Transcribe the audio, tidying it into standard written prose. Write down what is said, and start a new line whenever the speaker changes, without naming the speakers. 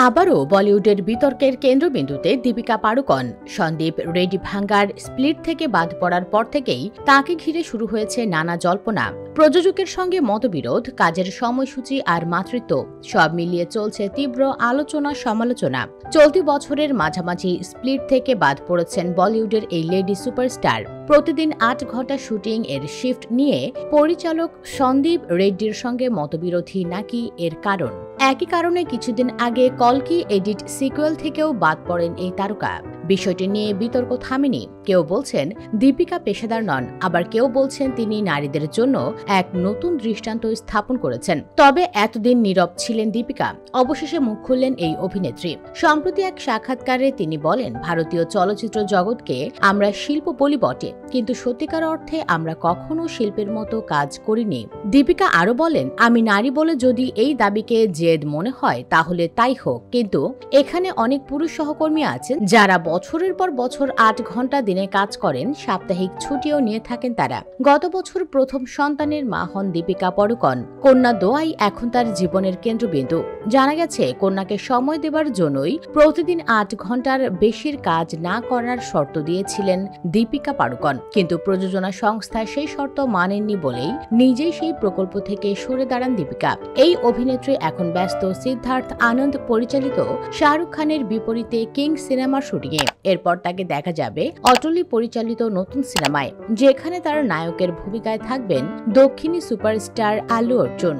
আবারও বলিউডের বিতর্কের কেন্দ্রবিন্দুতে দীপিকা পাড়ুকোন। সন্দীপ রেড্ডি ভাঙ্গার স্প্লিট থেকে বাদ পড়ার পর থেকেই তাকে ঘিরে শুরু হয়েছে নানা জল্পনা। প্রযোজকের সঙ্গে মতবিরোধ, কাজের সময়সূচি আর মাতৃত্ব সব মিলিয়ে চলছে তীব্র আলোচনা সমালোচনা। চলতি বছরের মাঝামাঝি স্প্লিট থেকে বাদ পড়েছেন বলিউডের এই লেডি সুপারস্টার। প্রতিদিন ৮ ঘন্টা শুটিং এর শিফট নিয়ে পরিচালক সন্দীপ রেড্ডির সঙ্গে মতবিরোধী নাকি এর কারণ? একই কারণে কিছুদিন আগে কল্কি এডিট সিকুয়েল থেকেও বাদ পড়েন এই তারকা। বিষয়টি নিয়ে বিতর্ক থামেনি। কেউ বলছেন দীপিকা পেশাদার নন, আবার কেউ বলছেন তিনি নারীদের জন্য এক নতুন দৃষ্টান্ত স্থাপন করেছেন। তবে এতদিন নীরব ছিলেন দীপিকা, অবশেষে মুখ খুললেন এই অভিনেত্রী। সম্প্রতি এক সাক্ষাৎকারে তিনি বলেন, ভারতীয় চলচ্চিত্র জগৎকে আমরা শিল্প বলি বটে, কিন্তু সত্যিকার অর্থে আমরা কখনো শিল্পের মতো কাজ করিনি। দীপিকা আরো বলেন, আমি নারী বলে যদি এই দাবিকে জেদ মনে হয় তাহলে তাই হোক, কিন্তু এখানে অনেক পুরুষ সহকর্মী আছেন যারা বছরের পর বছর ৮ ঘন্টা দিনে কাজ করেন, সাপ্তাহিক ছুটিও নিয়ে থাকেন তারা। গত বছর প্রথম সন্তানের মা হন দীপিকা পাড়ুকোন। কন্যা দোয়াই এখন তার জীবনের কেন্দ্রবিন্দু। জানা গেছে, কন্যাকে সময় দেবার জন্যই প্রতিদিন ৮ ঘন্টার বেশির কাজ না করার শর্ত দিয়েছিলেন দীপিকা পাড়ুকোন, কিন্তু প্রযোজনা সংস্থা সেই শর্ত মানেননি বলেই নিজেই সেই প্রকল্প থেকে সরে দাঁড়ান দীপিকা। এই অভিনেত্রী এখন ব্যস্ত সিদ্ধার্থ আনন্দ পরিচালিত শাহরুখ খানের বিপরীতে কিং সিনেমার শুটিংয়ে। এরপর তাকে দেখা যাবে অটলি পরিচালিত নতুন সিনেমায়, যেখানে তার নায়কের ভূমিকায় থাকবেন দক্ষিণী সুপারস্টার আল্লু অর্জুন।